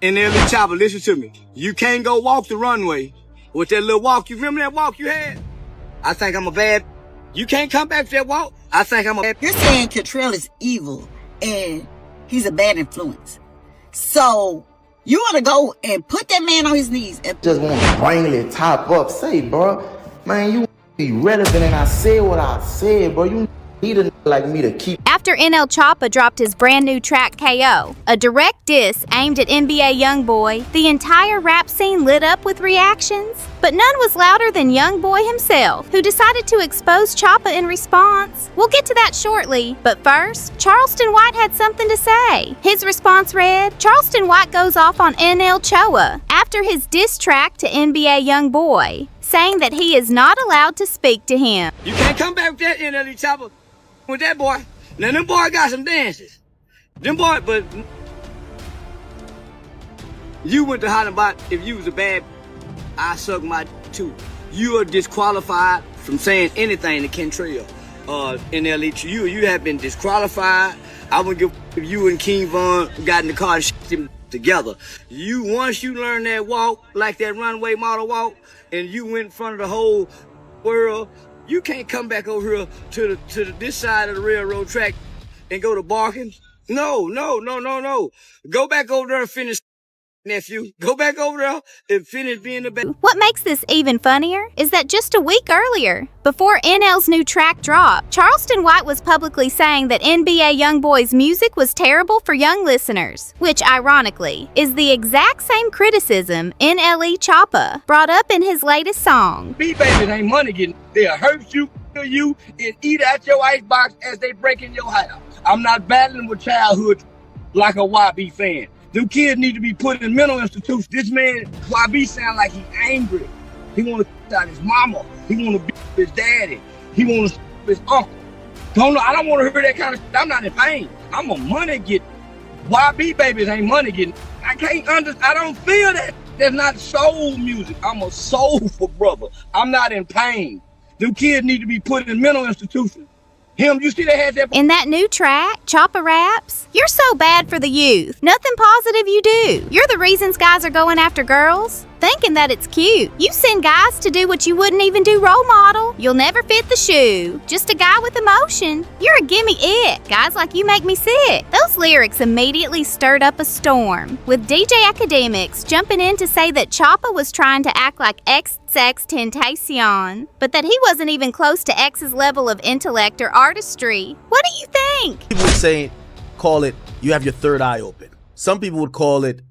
NLE Chopper, listen to me. You can't go walk the runway with that little walk. You remember that walk you had? I think I'm a bad. You can't come back to that walk. I think I'm a bad. You're saying Cottrell is evil and he's a bad influence. So you want to go and put that man on his knees and just want to bring it top up. Say, bro, man, you be relevant, and I said what I said, bro. You need a like me to keep. After NL Choppa dropped his brand new track KO, a direct diss aimed at NBA YoungBoy, the entire rap scene lit up with reactions. But none was louder than YoungBoy himself, who decided to expose Choppa in response. We'll get to that shortly, but first, Charleston White had something to say. His response read, Charleston White goes off on NL Choppa after his diss track to NBA YoungBoy, saying that he is not allowed to speak to him. You can't come back with that NLE Chopper with that boy. Now them boy got some dances. Them boy, but you went to holler about if you was a bad, I suck my too. You are disqualified from saying anything to Kentrell. NLE to you have been disqualified. I would give if you and King Von got in the car and shit together. Once you learn that walk, like that runway model walk, and you went in front of the whole world, you can't come back over here to this side of the railroad track and go to Barkins. No. Go back over there and finish, nephew. Go back over there and finish being the best. What makes this even funnier is that just a week earlier, before NL's new track dropped, Charleston White was publicly saying that NBA YoungBoy's music was terrible for young listeners, which ironically is the exact same criticism NLE Choppa brought up in his latest song. B babies ain't money getting. They'll hurt you, kill you, and eat out your icebox as they break in your house. I'm not battling with childhood like a YB fan. Them kids need to be put in mental institutions. This man, YB, sound like he angry. He want to out his mama. He want to beat his daddy. He want to his uncle. I don't want to hear that kind of shit. I'm not in pain. I'm a money getting. YB babies ain't money getting. I don't feel that. That's not soul music. I'm a soulful brother. I'm not in pain. Them kids need to be put in mental institutions. You see they had that. In that new track, Choppa raps, "You're so bad for the youth. Nothing positive you do. You're the reasons guys are going after girls, thinking that it's cute. You send guys to do what you wouldn't even do role model. You'll never fit the shoe. Just a guy with emotion. You're a gimme it. Guys like you make me sick." Those lyrics immediately stirred up a storm, with DJ Academics jumping in to say that Choppa was trying to act like XXXTentacion, but that he wasn't even close to X's level of intellect or artistry. What do you think? People would call it, you have your third eye open. Some people would call it,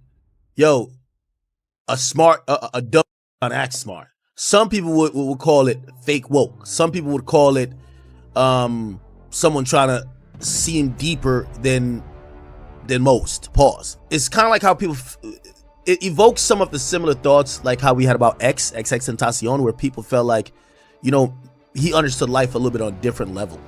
yo, a dumb act smart. Some people would call it fake woke. Some people would call it someone trying to seem deeper than most. Pause. It's kind of like how people it evokes some of the similar thoughts like how we had about XXXTentacion, where people felt like, you know, he understood life a little bit on a different level.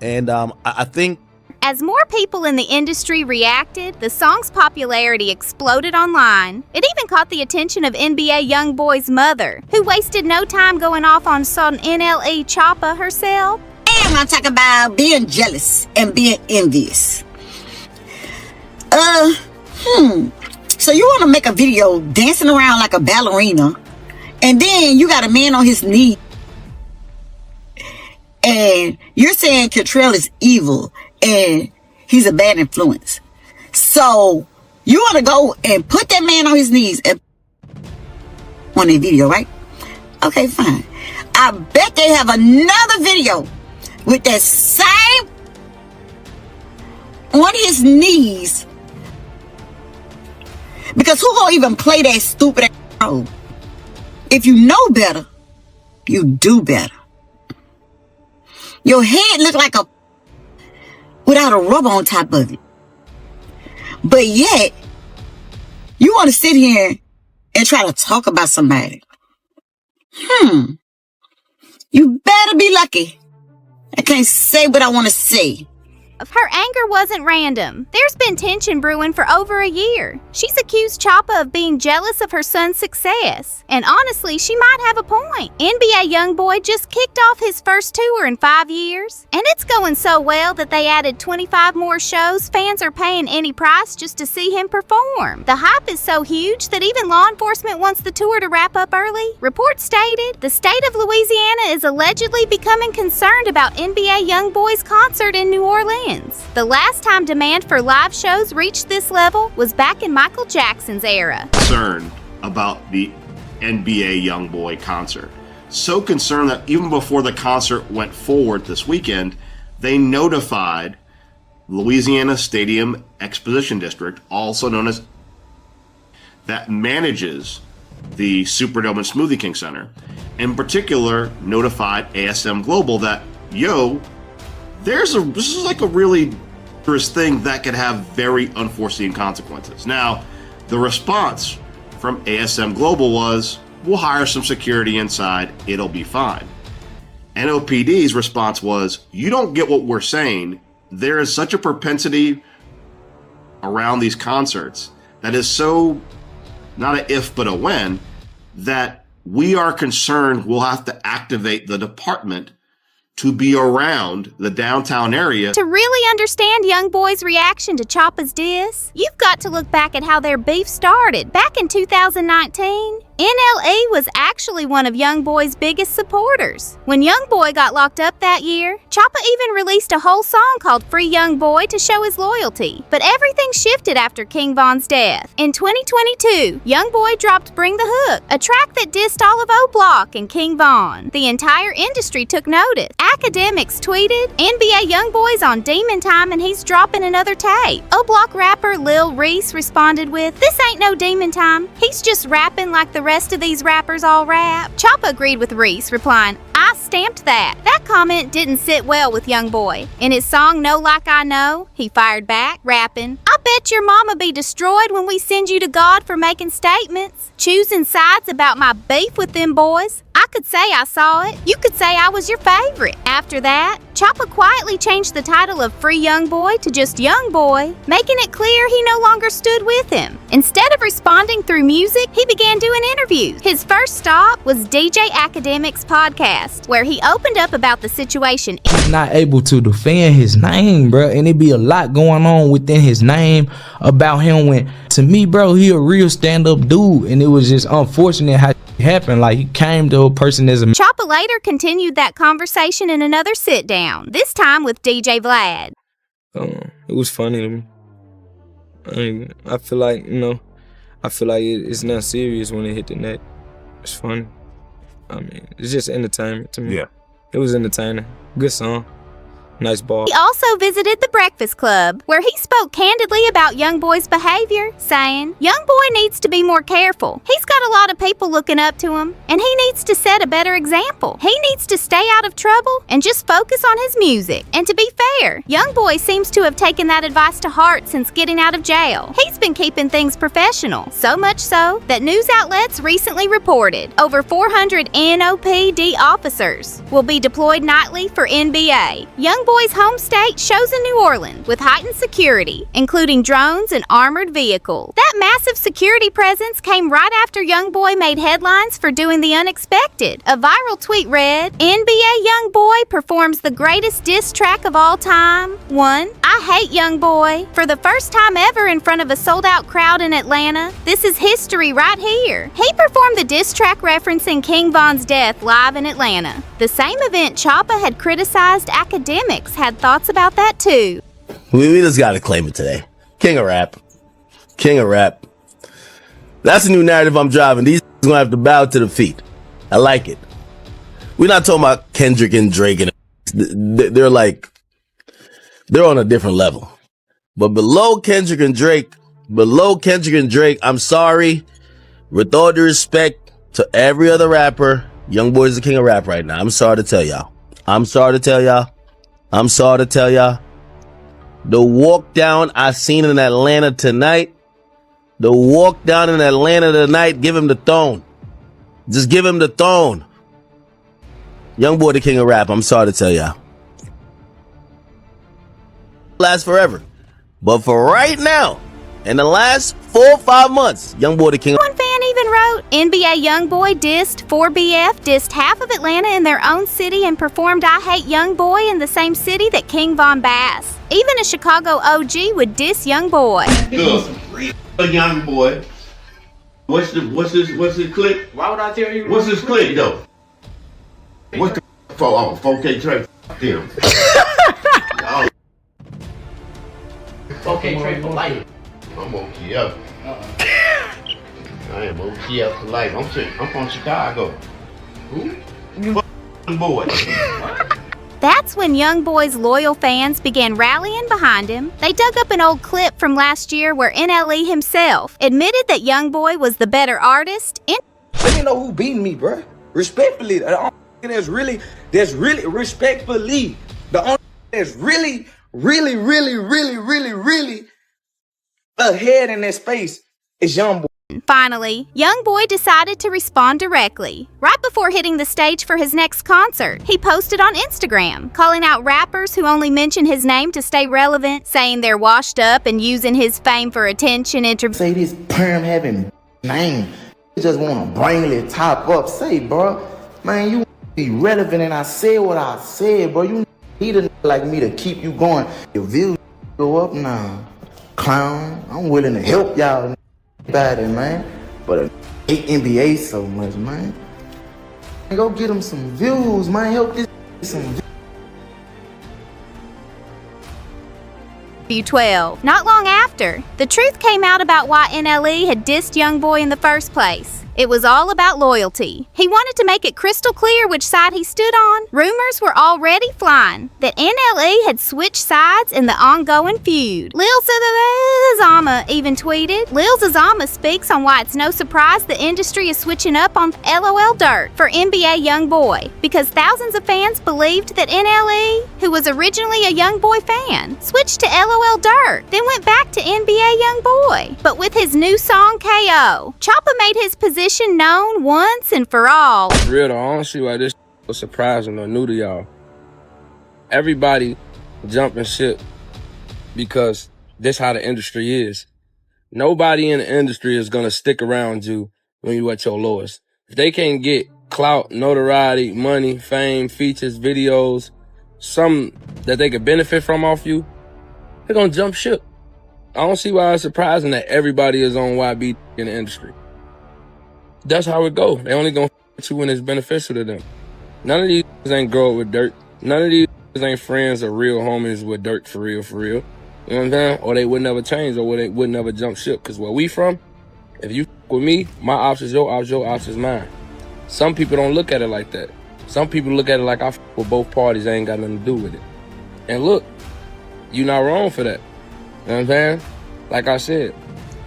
And I think as more people in the industry reacted, the song's popularity exploded online. It even caught the attention of NBA YoungBoy's mother, who wasted no time going off on some NLE Choppa herself. And I'm talking about being jealous and being envious. So you want to make a video dancing around like a ballerina, and then you got a man on his knee, and you're saying Cottrell is evil and he's a bad influence. So you want to go and put that man on his knees and on a video, right? Okay, fine. I bet they have another video with that same on his knees. Because who gonna even play that stupid role? If you know better, you do better. Your head look like a without a rubber on top of it. But yet, you want to sit here and try to talk about somebody. You better be lucky. I can't say what I want to say. off. Her anger wasn't random. There's been tension brewing for over a year. She's accused Choppa of being jealous of her son's success. And honestly, she might have a point. NBA YoungBoy just kicked off his first tour in 5 years. And it's going so well that they added 25 more shows. Fans are paying any price just to see him perform. The hype is so huge that even law enforcement wants the tour to wrap up early. Reports stated the state of Louisiana is allegedly becoming concerned about NBA YoungBoy's concert in New Orleans. The last time demand for live shows reached this level was back in Michael Jackson's era. Concerned about the NBA YoungBoy concert. So concerned that even before the concert went forward this weekend, they notified Louisiana Stadium Exposition District, also known as that manages the Superdome and Smoothie King Center, in particular notified ASM Global that, yo, this is like a really dangerous thing that could have very unforeseen consequences. Now, the response from ASM Global was, we'll hire some security inside, it'll be fine. NOPD's response was, you don't get what we're saying. There is such a propensity around these concerts that is so, not an if but a when, that we are concerned we'll have to activate the department to be around the downtown area. To really understand YoungBoy's reaction to Choppa's diss, you've got to look back at how their beef started. Back in 2019, NLE was actually one of YoungBoy's biggest supporters. When YoungBoy got locked up that year, Choppa even released a whole song called Free YoungBoy to show his loyalty. But everything shifted after King Von's death. In 2022, YoungBoy dropped Bring the Hook, a track that dissed all of O-Block and King Von. The entire industry took notice. Academics tweeted, NBA YoungBoy's on demon time and he's dropping another tape. O-Block rapper Lil Reese responded with, this ain't no demon time. He's just rapping like the rest of these rappers all rap. Choppa agreed with Reese, replying, I stamped that. That comment didn't sit well with YoungBoy. In his song Know Like I Know, he fired back, rapping, I bet your mama be destroyed when we send you to God for making statements. Choosing sides about my beef with them boys. I could say I saw it. You could say I was your favorite. After that, Choppa quietly changed the title of Free YoungBoy to just YoungBoy, making it clear he no longer stood with him. Instead of responding through music, he began doing interviews. His first stop was DJ Academic's podcast, where he opened up about the situation. He's not able to defend his name, bro, and it be a lot going on within his name about him. When, to me, bro, he a real stand-up dude, and it was just unfortunate how it happened. Like, he came to a person as a... Choppa later continued that conversation in another sit-down, this time with DJ Vlad. It was funny to me. I feel like, it's not serious when it hit the net. It's funny. I mean, it's just entertainment to me. Yeah. It was entertaining. Good song. Nice ball. He also visited the Breakfast Club, where he spoke candidly about YoungBoy's behavior, saying, YoungBoy needs to be more careful. He's got a lot of people looking up to him, and he needs to set a better example. He needs to stay out of trouble and just focus on his music. And to be fair, YoungBoy seems to have taken that advice to heart since getting out of jail. He's been keeping things professional, so much so that news outlets recently reported over 400 NOPD officers will be deployed nightly for NBA. YoungBoy's home state shows in New Orleans with heightened security, including drones and armored vehicles. That massive security presence came right after YoungBoy made headlines for doing the unexpected. A viral tweet read, NBA YoungBoy performs the greatest diss track of all time. 1. I hate YoungBoy. For the first time ever in front of a sold-out crowd in Atlanta, this is history right here. He performed the diss track referencing King Von's death live in Atlanta. The same event Choppa had criticized Academics had thoughts about that too. We just gotta claim it today. King of rap. King of rap. That's a new narrative I'm driving. These gonna have to bow to the feet. I like it. We're not talking about Kendrick and Drake, and they're on a different level. But below Kendrick and Drake, I'm sorry. With all due respect to every other rapper, YoungBoy is the king of rap right now. I'm sorry to tell y'all. The walk down I seen in Atlanta tonight. Give him the throne. Just give him the throne. YoungBoy the king of rap. I'm sorry to tell y'all. last forever. But for right now, in the last 4 or 5 months, YoungBoy the king. One fan even wrote, NBA YoungBoy dissed 4BF, dissed half of Atlanta in their own city, and performed I Hate YoungBoy in the same city that King Von Bass. Even a Chicago OG would diss YoungBoy. A YoungBoy. What's his click? Why would I tell you? What's his click though? What's the 4K track? Damn. 4K trade for life. I'm OG up. I am OG up for life. I'm from Chicago. Who? Boy. That's when YoungBoy's loyal fans began rallying behind him. They dug up an old clip from last year where NLE himself admitted that YoungBoy was the better artist. Let me know who beating me, bruh. Respectfully, the only that's really respectfully, the only that's really ahead in that space is YoungBoy. Finally, YoungBoy decided to respond directly. Right before hitting the stage for his next concert, he posted on Instagram, calling out rappers who only mention his name to stay relevant, saying they're washed up and using his fame for attention. Say this perm having name. You just want to bring top up. Say, bro, man, you be relevant, and I said what I said, bro. You need a like me to keep you going. Your views go up now, clown. I'm willing to help y'all about it, man. But I hate NBA so much, man. Go get them some views, man. Help this some views. 12. Not long after, the truth came out about why NLE had dissed YoungBoy in the first place. It was all about loyalty. He wanted to make it crystal clear which side he stood on. Rumors were already flying that NLE had switched sides in the ongoing feud. Lil Zama even tweeted, Lil Zama speaks on why it's no surprise the industry is switching up on LOL Dirt for NBA YoungBoy, because thousands of fans believed that NLE, who was originally a YoungBoy fan, switched to LOL Dirt, then went back to NBA YoungBoy. But with his new song KO, Choppa made his position known once and for all. For real though, I don't see why this was surprising or new to y'all. Everybody jumping ship because this how the industry is. Nobody in the industry is gonna stick around you when you at your lowest. If they can't get clout, notoriety, money, fame, features, videos, something that they could benefit from off you, they're gonna jump ship. I don't see why it's surprising that everybody is on YB in the industry. That's how it go. They only gonna f you when it's beneficial to them. None of these ain't grow up with dirt. None of these ain't friends or real homies with dirt for real, for real. You know what I'm saying? Or they would never change, or they would never jump ship. Cause where we from, if you f with me, my ops is your ops is mine. Some people don't look at it like that. Some people look at it like I f with both parties, I ain't got nothing to do with it. And look, you not wrong for that. You know what I'm saying? Like I said,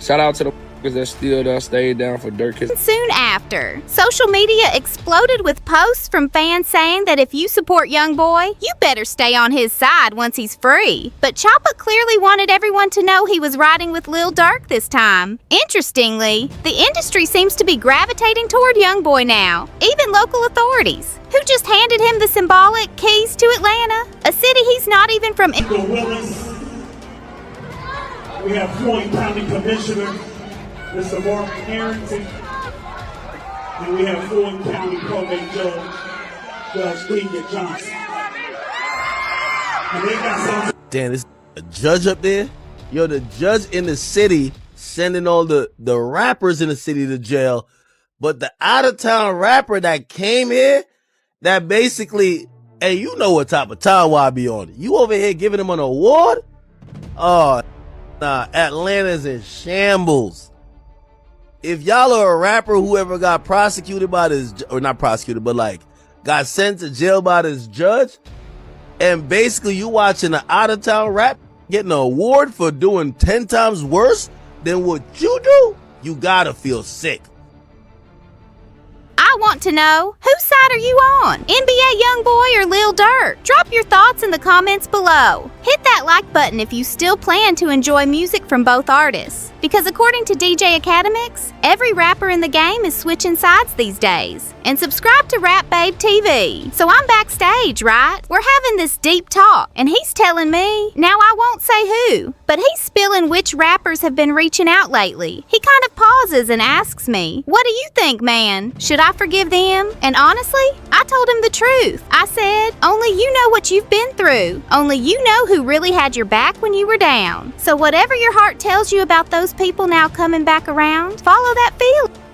shout out to the that still there, stayed down for dirt. Soon after, social media exploded with posts from fans saying that if you support YoungBoy, you better stay on his side once he's free. But Choppa clearly wanted everyone to know he was riding with Lil Durk this time. Interestingly, the industry seems to be gravitating toward YoungBoy now, even local authorities, who just handed him the symbolic keys to Atlanta, a city he's not even from. We have Floyd County Commissioner Mr. Mark Harrington, and we have Floyd County Probate Judge, Judge Deacon Johnson. And they got some. Damn, this a judge up there? Yo, the judge in the city sending all the rappers in the city to jail, but the out-of-town rapper that came here, that basically, hey, you know what type of time I be on. You over here giving him an award? Oh, nah, Atlanta's in shambles. If y'all are a rapper who ever got prosecuted by this, or not prosecuted, but like got sent to jail by this judge, and basically you watching an out-of-town rap getting an award for doing 10 times worse than what you do, you gotta feel sick. I I want to know, whose side are you on? NBA YoungBoy or Lil Durk? Drop your thoughts in the comments below. Hit that like button if you still plan to enjoy music from both artists. Because according to DJ Academics, every rapper in the game is switching sides these days. And subscribe to Rap Babe TV. So I'm backstage, right? We're having this deep talk, and he's telling me, now I won't say who, but he's spilling which rappers have been reaching out lately. He kind of pauses and asks me, what do you think, man? Should I forgive them? And honestly, I told him the truth. I said, only you know what you've been through. Only you know who really had your back when you were down. So whatever your heart tells you about those people now coming back around, follow that feeling.